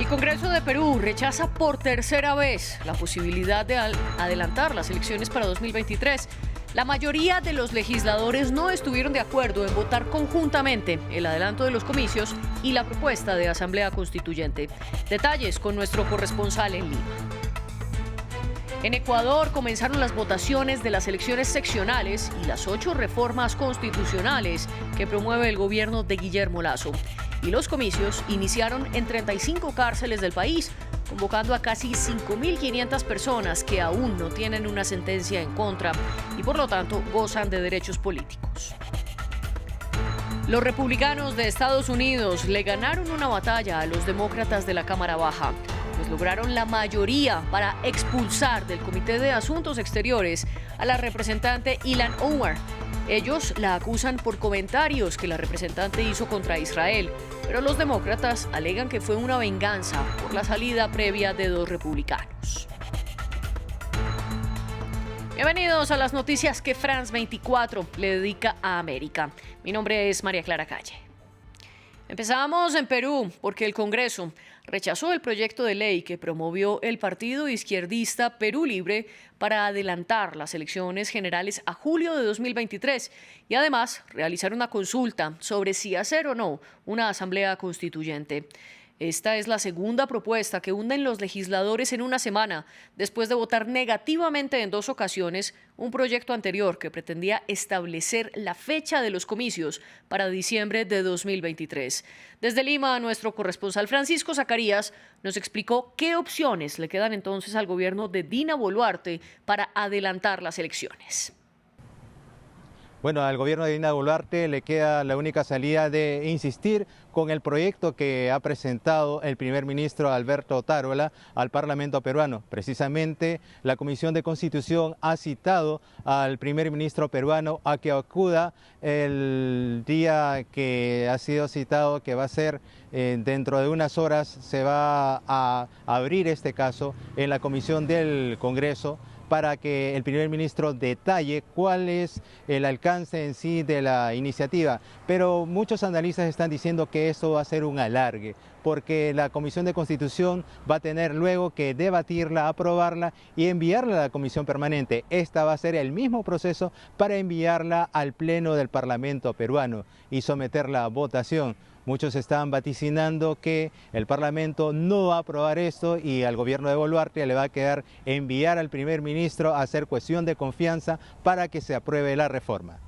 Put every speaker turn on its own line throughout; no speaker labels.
El Congreso de Perú rechaza por tercera vez la posibilidad de adelantar las elecciones para 2023. La mayoría de los legisladores no estuvieron de acuerdo en votar conjuntamente el adelanto de los comicios y la propuesta de Asamblea Constituyente. Detalles con nuestro corresponsal en Lima. En Ecuador comenzaron las votaciones de las elecciones seccionales y las 8 reformas constitucionales que promueve el gobierno de Guillermo Lasso. Y los comicios iniciaron en 35 cárceles del país, convocando a casi 5.500 personas que aún no tienen una sentencia en contra y por lo tanto gozan de derechos políticos. Los republicanos de Estados Unidos le ganaron una batalla a los demócratas de la Cámara Baja, pues lograron la mayoría para expulsar del Comité de Asuntos Exteriores a la representante Ilhan Omar. Ellos la acusan por comentarios que la representante hizo contra Israel, pero los demócratas alegan que fue una venganza por la salida previa de 2 republicanos. Bienvenidos a las noticias que France 24 le dedica a América. Mi nombre es María Clara Calle. Empezamos en Perú porque el Congreso rechazó el proyecto de ley que promovió el partido izquierdista Perú Libre para adelantar las elecciones generales a julio de 2023 y además realizar una consulta sobre si hacer o no una asamblea constituyente. Esta es la segunda propuesta que hunden los legisladores en una semana, después de votar negativamente en 2 ocasiones un proyecto anterior que pretendía establecer la fecha de los comicios para diciembre de 2023. Desde Lima, nuestro corresponsal Francisco Zacarías nos explicó qué opciones le quedan entonces al gobierno de Dina Boluarte para adelantar las elecciones.
Bueno, al gobierno de Dina Boluarte le queda la única salida de insistir con el proyecto que ha presentado el primer ministro Alberto Otárola al Parlamento peruano. Precisamente la Comisión de Constitución ha citado al primer ministro peruano a que acuda el día que ha sido citado, que va a ser dentro de unas horas. Se va a abrir este caso en la comisión del Congreso para que el primer ministro detalle cuál es el alcance en sí de la iniciativa. Pero muchos analistas están diciendo que esto va a ser un alargue, porque la Comisión de Constitución va a tener luego que debatirla, aprobarla y enviarla a la Comisión Permanente. Esta va a ser el mismo proceso para enviarla al Pleno del Parlamento peruano y someterla a votación. Muchos están vaticinando que el Parlamento no va a aprobar esto y al gobierno de Boluarte le va a quedar enviar al primer ministro a hacer cuestión de confianza para que se apruebe la reforma.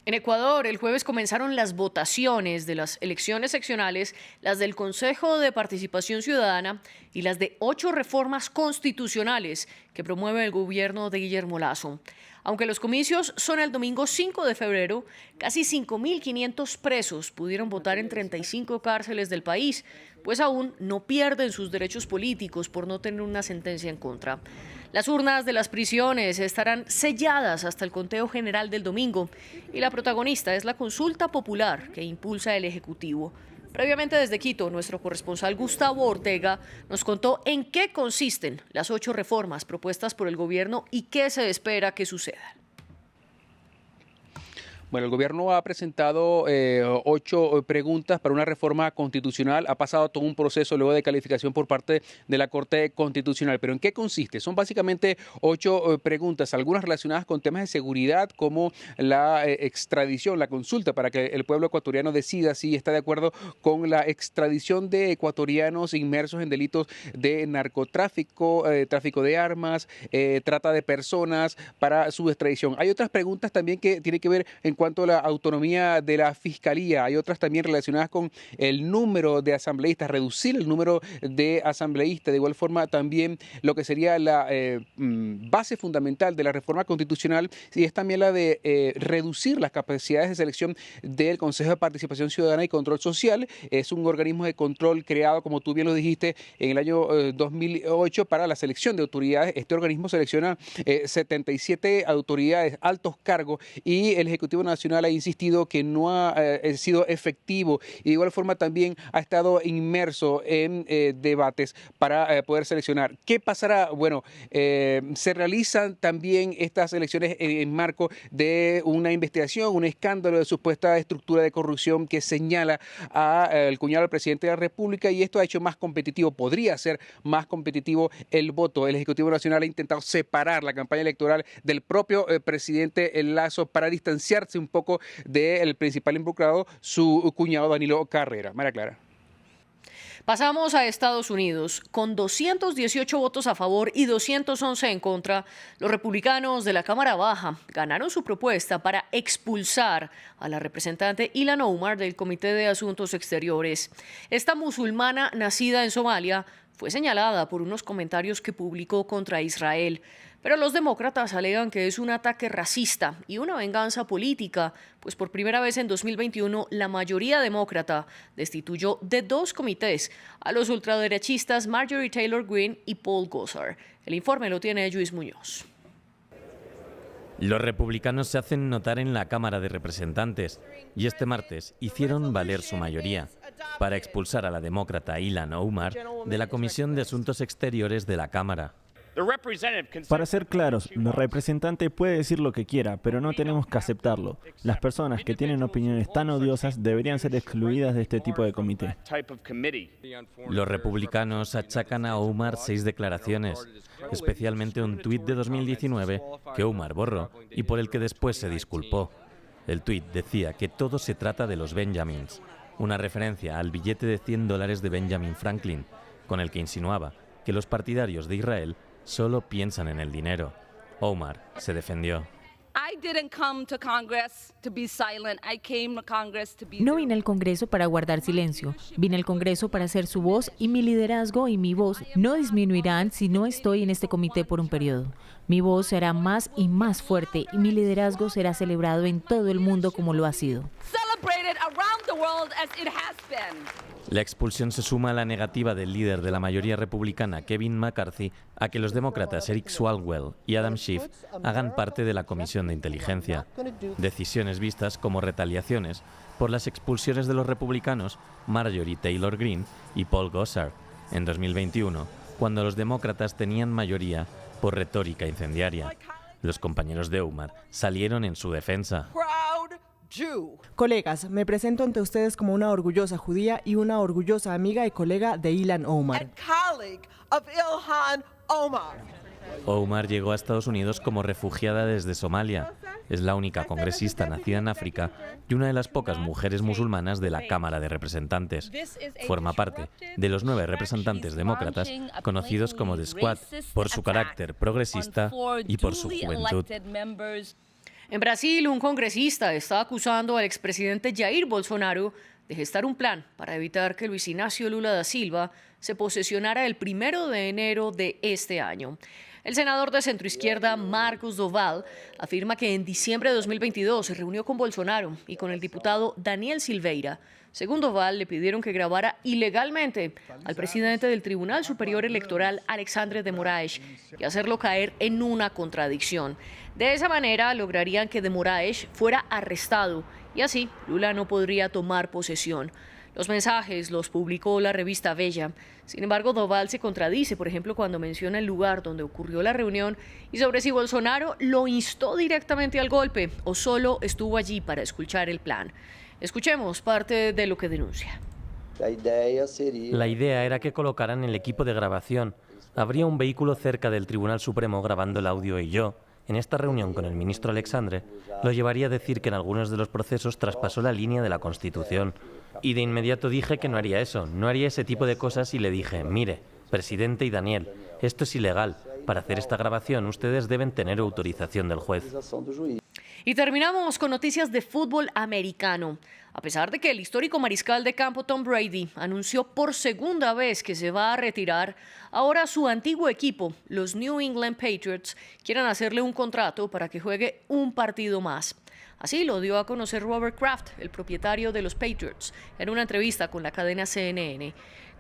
En Ecuador, el jueves comenzaron las votaciones de las elecciones seccionales, las del Consejo de Participación Ciudadana y las de 8 reformas constitucionales que promueve el gobierno de Guillermo Lasso. Aunque los comicios son el domingo 5 de febrero, casi 5.500 presos pudieron votar en 35 cárceles del país, pues aún no pierden sus derechos políticos por no tener una sentencia en contra. Las urnas de las prisiones estarán selladas hasta el conteo general del domingo y la protagonista es la consulta popular que impulsa el Ejecutivo. Previamente desde Quito, nuestro corresponsal Gustavo Ortega nos contó en qué consisten las 8 reformas propuestas por el gobierno y qué se espera que sucedan.
Bueno, el gobierno ha presentado 8 preguntas para una reforma constitucional. Ha pasado todo un proceso luego de calificación por parte de la Corte Constitucional. ¿Pero en qué consiste? Son básicamente 8 preguntas, algunas relacionadas con temas de seguridad, como la extradición, la consulta para que el pueblo ecuatoriano decida si está de acuerdo con la extradición de ecuatorianos inmersos en delitos de narcotráfico, tráfico de armas, trata de personas, para su extradición. Hay otras preguntas también que tienen que ver en cuanto a la autonomía de la Fiscalía. Hay otras también relacionadas con el número de asambleístas, reducir el número de asambleístas. De igual forma, también lo que sería la base fundamental de la reforma constitucional y es también la de reducir las capacidades de selección del Consejo de Participación Ciudadana y Control Social. Es un organismo de control creado, como tú bien lo dijiste, en el año 2008 para la selección de autoridades. Este organismo selecciona 77 autoridades, altos cargos, y el Ejecutivo Nacional Nacional ha insistido que no ha sido efectivo y de igual forma también ha estado inmerso en debates para poder seleccionar. ¿Qué pasará? Bueno, se realizan también estas elecciones en marco de una investigación, un escándalo de supuesta estructura de corrupción que señala al cuñado del presidente de la República, y esto ha hecho más competitivo, podría ser más competitivo el voto. El Ejecutivo Nacional ha intentado separar la campaña electoral del propio presidente Lasso para distanciarse un poco del principal involucrado, su cuñado Danilo Carrera. María Clara.
Pasamos a Estados Unidos. Con 218 votos a favor y 211 en contra, los republicanos de la Cámara Baja ganaron su propuesta para expulsar a la representante Ilhan Omar del Comité de Asuntos Exteriores. Esta musulmana nacida en Somalia fue señalada por unos comentarios que publicó contra Israel. Pero los demócratas alegan que es un ataque racista y una venganza política, pues por primera vez en 2021 la mayoría demócrata destituyó de 2 comités a los ultraderechistas Marjorie Taylor Greene y Paul Gosar. El informe lo tiene Luis Muñoz.
Los republicanos se hacen notar en la Cámara de Representantes y este martes hicieron valer su mayoría para expulsar a la demócrata Ilhan Omar de la Comisión de Asuntos Exteriores de la Cámara.
Para ser claros, el representante puede decir lo que quiera, pero no tenemos que aceptarlo. Las personas que tienen opiniones tan odiosas deberían ser excluidas de este tipo de comité.
Los republicanos achacan a Omar 6 declaraciones, especialmente un tuit de 2019 que Omar borró y por el que después se disculpó. El tuit decía que todo se trata de los Benjamins, una referencia al billete de $100 de Benjamin Franklin, con el que insinuaba que los partidarios de Israel solo piensan en el dinero. Omar se defendió.
No vine al Congreso para guardar silencio. Vine al Congreso para ser su voz y mi liderazgo y mi voz no disminuirán si no estoy en este comité por un periodo. Mi voz será más y más fuerte y mi liderazgo será celebrado en todo el mundo como lo ha sido.
La expulsión se suma a la negativa del líder de la mayoría republicana, Kevin McCarthy, a que los demócratas Eric Swalwell y Adam Schiff hagan parte de la Comisión de Inteligencia. Decisiones vistas como retaliaciones por las expulsiones de los republicanos Marjorie Taylor Greene y Paul Gosar en 2021, cuando los demócratas tenían mayoría por retórica incendiaria. Los compañeros de Omar salieron en su defensa.
Colegas, me presento ante ustedes como una orgullosa judía y una orgullosa amiga y colega de Ilhan Omar.
Omar llegó a Estados Unidos como refugiada desde Somalia. Es la única congresista nacida en África y una de las pocas mujeres musulmanas de la Cámara de Representantes. Forma parte de los 9 representantes demócratas conocidos como The Squad por su carácter progresista y por su juventud.
En Brasil, un congresista está acusando al expresidente Jair Bolsonaro de gestar un plan para evitar que Luis Ignacio Lula da Silva se posesionara el 1 de enero de este año. El senador de centroizquierda Marcos Doval afirma que en diciembre de 2022 se reunió con Bolsonaro y con el diputado Daniel Silveira. Según Doval, le pidieron que grabara ilegalmente al presidente del Tribunal Superior Electoral, Alexandre de Moraes, y hacerlo caer en una contradicción. De esa manera lograrían que de Moraes fuera arrestado y así Lula no podría tomar posesión. Los mensajes los publicó la revista Bella. Sin embargo, Doval se contradice, por ejemplo, cuando menciona el lugar donde ocurrió la reunión y sobre si Bolsonaro lo instó directamente al golpe o solo estuvo allí para escuchar el plan. Escuchemos parte de lo que denuncia.
La idea era que colocaran el equipo de grabación. Habría un vehículo cerca del Tribunal Supremo grabando el audio y yo, en esta reunión con el ministro Alexandre, lo llevaría a decir que en algunos de los procesos traspasó la línea de la Constitución. Y de inmediato dije que no haría eso, no haría ese tipo de cosas y le dije, mire, presidente y Daniel, esto es ilegal. Para hacer esta grabación ustedes deben tener autorización del juez.
Y terminamos con noticias de fútbol americano. A pesar de que el histórico mariscal de campo Tom Brady anunció por segunda vez que se va a retirar, ahora su antiguo equipo, los New England Patriots, quieren hacerle un contrato para que juegue un partido más. Así lo dio a conocer Robert Kraft, el propietario de los Patriots, en una entrevista con la cadena CNN.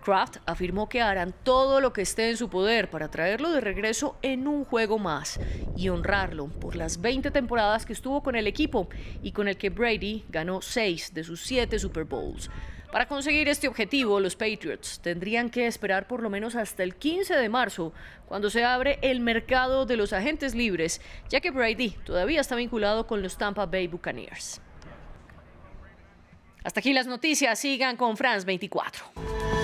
Kraft afirmó que harán todo lo que esté en su poder para traerlo de regreso en un juego más y honrarlo por las 20 temporadas que estuvo con el equipo y con el que Brady ganó 6 de sus 7 Super Bowls. Para conseguir este objetivo, los Patriots tendrían que esperar por lo menos hasta el 15 de marzo, cuando se abre el mercado de los agentes libres, ya que Brady todavía está vinculado con los Tampa Bay Buccaneers. Hasta aquí las noticias, sigan con France 24.